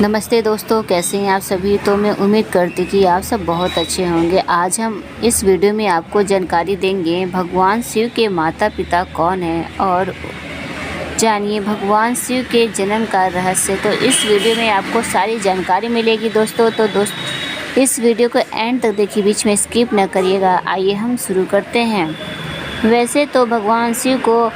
नमस्ते दोस्तों, कैसे हैं आप सभी। तो मैं उम्मीद करती कि आप सब बहुत अच्छे होंगे। आज हम इस वीडियो में आपको जानकारी देंगे भगवान शिव के माता पिता कौन हैं और जानिए भगवान शिव के जन्म का रहस्य। तो इस वीडियो में आपको सारी जानकारी मिलेगी दोस्तों। तो इस वीडियो को एंड तक देखिए, बीच में स्किप न करिएगा। आइए हम शुरू करते हैं। वैसे तो भगवान शिव को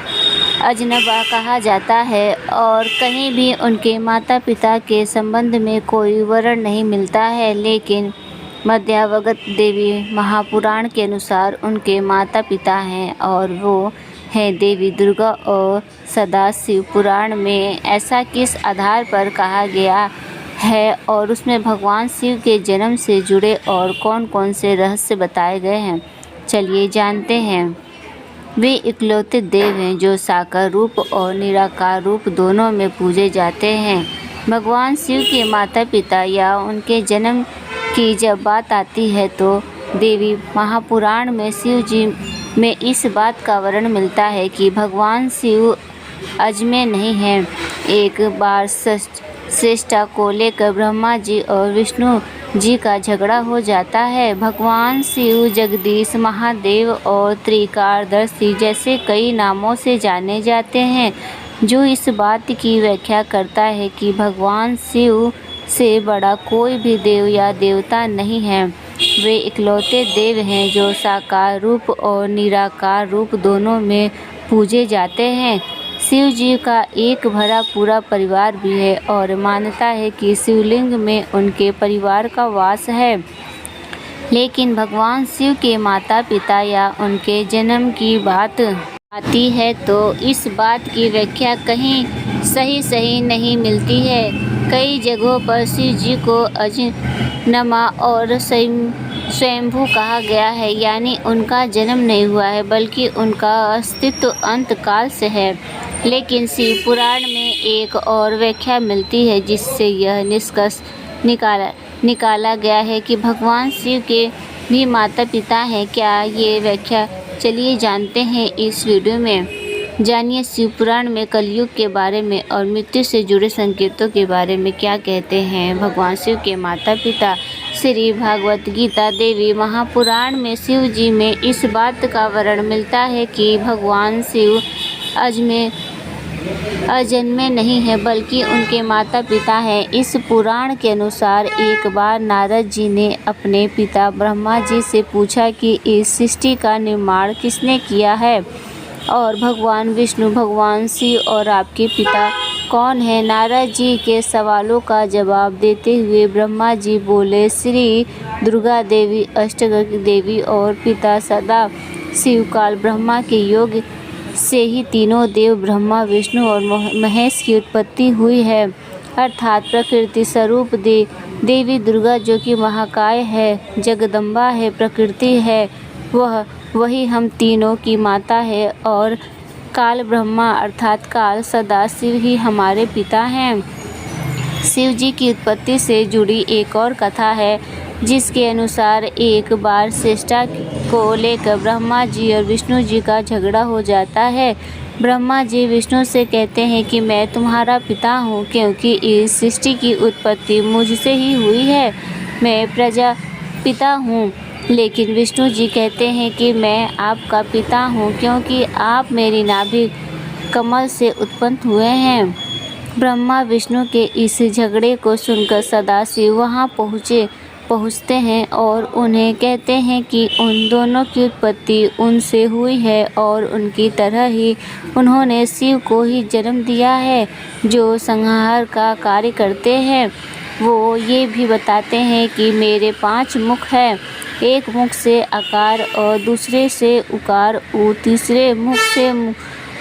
अजनबा कहा जाता है और कहीं भी उनके माता पिता के संबंध में कोई वर्णन नहीं मिलता है, लेकिन मध्यावगत देवी महापुराण के अनुसार उनके माता पिता हैं और वो हैं देवी दुर्गा और सदाशिव। पुराण में ऐसा किस आधार पर कहा गया है और उसमें भगवान शिव के जन्म से जुड़े और कौन कौन से रहस्य बताए गए हैं, चलिए जानते हैं। वे इकलौते देव हैं जो साकार रूप और निराकार रूप दोनों में पूजे जाते हैं। भगवान शिव के माता पिता या उनके जन्म की जब बात आती है तो देवी महापुराण में शिव जी में इस बात का वर्णन मिलता है कि भगवान शिव अजमेर नहीं हैं। एक बार श्रेष्ठा को लेकर ब्रह्मा जी और विष्णु जी का झगड़ा हो जाता है। भगवान शिव जगदीश, महादेव और त्रिकालदर्शी जैसे कई नामों से जाने जाते हैं, जो इस बात की व्याख्या करता है कि भगवान शिव से बड़ा कोई भी देव या देवता नहीं है। वे इकलौते देव हैं जो साकार रूप और निराकार रूप दोनों में पूजे जाते हैं। शिव जी का एक भरा पूरा परिवार भी है और मान्यता है कि शिवलिंग में उनके परिवार का वास है। लेकिन भगवान शिव के माता पिता या उनके जन्म की बात आती है तो इस बात की व्याख्या कहीं सही नहीं मिलती है। कई जगहों पर शिव जी को अजन्मा और स्वयंभू कहा गया है, यानी उनका जन्म नहीं हुआ है बल्कि उनका अस्तित्व अंत काल से है। लेकिन शिव पुराण में एक और व्याख्या मिलती है जिससे यह निष्कर्ष निकाला गया है कि भगवान शिव के भी माता पिता हैं। क्या ये व्याख्या, चलिए जानते हैं इस वीडियो में। जानिए शिव पुराण में कलयुग के बारे में और मृत्यु से जुड़े संकेतों के बारे में क्या कहते हैं भगवान शिव के माता पिता। श्री भागवत गीता देवी महापुराण में शिव जी में इस बात का वर्णन मिलता है कि भगवान शिव अजन्मे नहीं है बल्कि उनके माता पिता हैं। इस पुराण के अनुसार एक बार नारद जी ने अपने पिता ब्रह्मा जी से पूछा कि इस सृष्टि का निर्माण किसने किया है और भगवान विष्णु, भगवान शिव और आपके पिता कौन है। नारद जी के सवालों का जवाब देते हुए ब्रह्मा जी बोले, श्री दुर्गा देवी, अष्टग्रह देवी और पिता सदा शिव काल ब्रह्मा के योग से ही तीनों देव ब्रह्मा, विष्णु और महेश की उत्पत्ति हुई है। अर्थात प्रकृति स्वरूप देवी दुर्गा जो कि महाकाय है, जगदम्बा है, प्रकृति है, वही हम तीनों की माता है और काल ब्रह्मा अर्थात काल सदाशिव ही हमारे पिता हैं। शिव जी की उत्पत्ति से जुड़ी एक और कथा है जिसके अनुसार एक बार श्रेष्ठा को लेकर ब्रह्मा जी और विष्णु जी का झगड़ा हो जाता है। ब्रह्मा जी विष्णु से कहते हैं कि मैं तुम्हारा पिता हूँ क्योंकि इस सृष्टि की उत्पत्ति मुझसे ही हुई है, मैं प्रजापिता हूँ। लेकिन विष्णु जी कहते हैं कि मैं आपका पिता हूँ क्योंकि आप मेरी नाभि कमल से उत्पन्न हुए हैं। ब्रह्मा विष्णु के इस झगड़े को सुनकर सदाशिव वहाँ पहुँचते हैं और उन्हें कहते हैं कि उन दोनों की उत्पत्ति उनसे हुई है और उनकी तरह ही उन्होंने शिव को ही जन्म दिया है जो संहार का कार्य करते हैं। वो ये भी बताते हैं कि मेरे 5 मुख हैं, एक मुख से आकार और दूसरे से उकार उ, तीसरे मुख से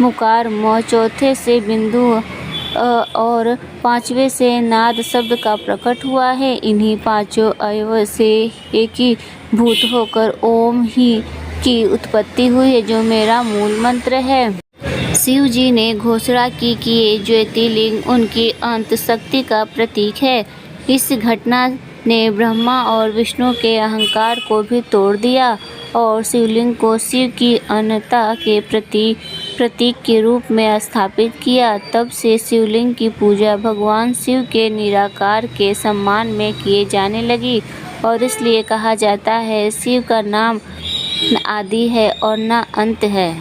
मुकार म, चौथे से बिंदु और 5वें से नाद शब्द का प्रकट हुआ है। इन्हीं 5 अवयव से एक ही भूत होकर ओम ही की उत्पत्ति हुई है जो मेरा मूल मंत्र है। शिव जी ने घोषणा की कि ये ज्योतिर्लिंग उनकी अंत शक्ति का प्रतीक है। इस घटना ने ब्रह्मा और विष्णु के अहंकार को भी तोड़ दिया और शिवलिंग को शिव की अनंतता के प्रति प्रतीक के रूप में स्थापित किया। तब से शिवलिंग की पूजा भगवान शिव के निराकार के सम्मान में किए जाने लगी और इसलिए कहा जाता है शिव का नाम न आदि है और न अंत है।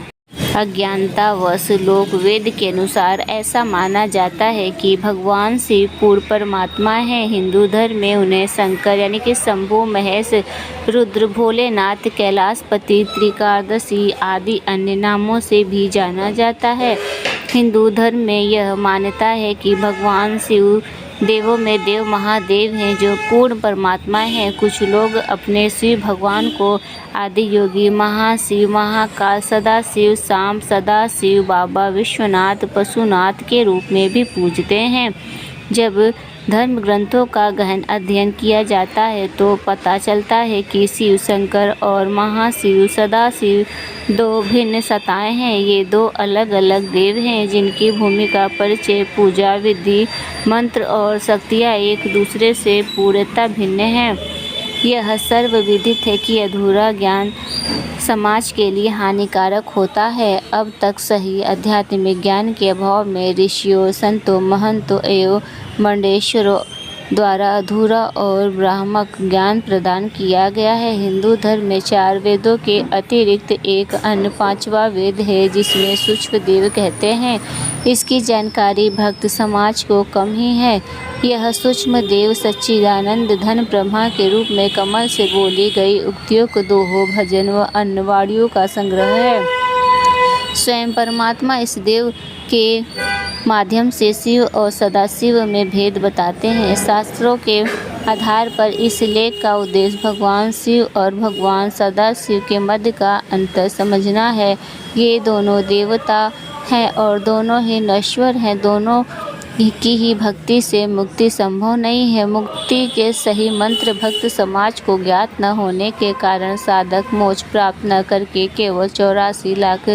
अज्ञानतावश लोक वेद के अनुसार ऐसा माना जाता है कि भगवान शिव पूर्ण परमात्मा हैं। हिंदू धर्म में उन्हें शंकर यानी कि शंभु, महेश, रुद्र, भोलेनाथ, कैलाशपति, त्रिकालदर्शी आदि अन्य नामों से भी जाना जाता है। हिंदू धर्म में यह मान्यता है कि भगवान शिव देवों में देव महादेव हैं जो पूर्ण परमात्मा हैं। कुछ लोग अपने शिव भगवान को आदि योगी, महाशिव, महाकाल, सदाशिव, शाम सदाशिव, बाबा विश्वनाथ, पशुनाथ के रूप में भी पूजते हैं। जब धर्म ग्रंथों का गहन अध्ययन किया जाता है तो पता चलता है कि शिव, शंकर और महाशिव, सदाशिव दो भिन्न सत्ताएं हैं। ये दो अलग अलग देव हैं जिनकी भूमिका, परिचय, पूजा विधि, मंत्र और शक्तियाँ एक दूसरे से पूर्णतः भिन्न हैं। यह सर्वविदित है कि अधूरा ज्ञान समाज के लिए हानिकारक होता है। अब तक सही आध्यात्मिक ज्ञान के अभाव में ऋषियों, संतों, महंतों एवं मंडेश्वरों द्वारा अधूरा और भ्रामक ज्ञान प्रदान किया गया है। हिंदू धर्म में 4 वेदों के अतिरिक्त एक अन्य 5वां वेद है जिसमें सूक्ष्म देव कहते हैं। इसकी जानकारी भक्त समाज को कम ही है। यह सूक्ष्म देव सच्चिदानंद घन ब्रह्मा के रूप में कमल से बोली गई उक्तियों, दोहों, भजन व अन्य वाणियों का संग्रह है। स्वयं परमात्मा इस देव के माध्यम से शिव और सदाशिव में भेद बताते हैं। शास्त्रों के आधार पर इस लेख का उद्देश्य भगवान शिव और भगवान सदाशिव के मध्य का अंतर समझना है। ये दोनों देवता हैं और दोनों ही नश्वर हैं। दोनों की ही भक्ति से मुक्ति संभव नहीं है। मुक्ति के सही मंत्र भक्त समाज को ज्ञात न होने के कारण साधक मोक्ष प्राप्त न करके केवल 84 लाख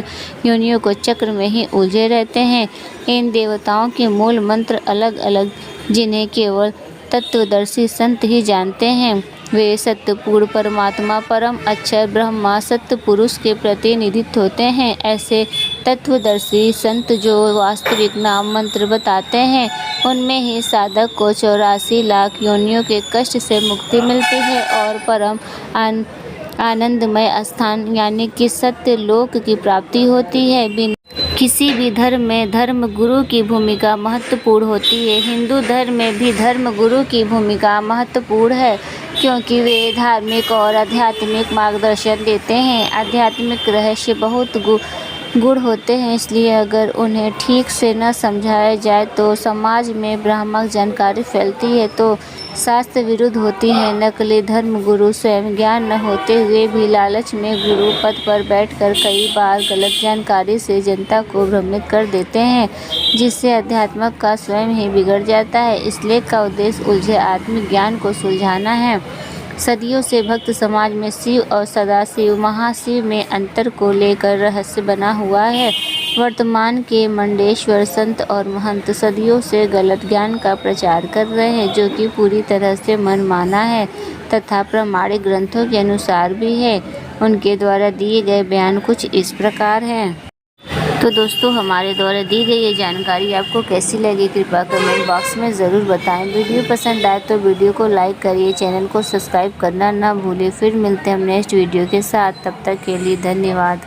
योनियों को चक्र में ही उलझे रहते हैं। इन देवताओं के मूल मंत्र अलग अलग जिन्हें केवल तत्वदर्शी संत ही जानते हैं। वे सत्यपूर्ण परमात्मा, परम अक्षर ब्रह्मा, सत्य पुरुष के प्रतिनिधित्व होते हैं। ऐसे तत्वदर्शी संत जो वास्तविक नाम मंत्र बताते हैं उनमें ही साधक को 84 लाख योनियों के कष्ट से मुक्ति मिलती है और परम आनंदमय स्थान यानी कि सत्य लोक की प्राप्ति होती है। किसी भी धर्म में धर्म गुरु की भूमिका महत्वपूर्ण होती है। हिंदू धर्म में भी धर्म गुरु की भूमिका महत्वपूर्ण है क्योंकि वे धार्मिक और आध्यात्मिक मार्गदर्शन देते हैं। आध्यात्मिक रहस्य बहुत गुण होते हैं, इसलिए अगर उन्हें ठीक से न समझाया जाए तो समाज में भ्रामक जानकारी फैलती है तो शास्त्र विरुद्ध होती है। नकली धर्म गुरु स्वयं ज्ञान न होते हुए भी लालच में गुरु पद पर बैठकर कई बार गलत जानकारी से जनता को भ्रमित कर देते हैं जिससे अध्यात्म का स्वयं ही बिगड़ जाता है। इस लेख का उद्देश्य उलझे आत्मिक ज्ञान को सुलझाना है। सदियों से भक्त समाज में शिव और सदाशिव, महाशिव में अंतर को लेकर रहस्य बना हुआ है। वर्तमान के मंडेश्वर संत और महंत सदियों से गलत ज्ञान का प्रचार कर रहे हैं जो कि पूरी तरह से मनमाना है तथा प्रामाणिक ग्रंथों के अनुसार भी है। उनके द्वारा दिए गए बयान कुछ इस प्रकार हैं। तो दोस्तों, हमारे द्वारा दी गई ये जानकारी आपको कैसी लगी कृपया कमेंट बॉक्स में ज़रूर बताएं। वीडियो पसंद आए तो वीडियो को लाइक करिए, चैनल को सब्सक्राइब करना ना भूलें। फिर मिलते हैं हम नेक्स्ट वीडियो के साथ, तब तक के लिए धन्यवाद।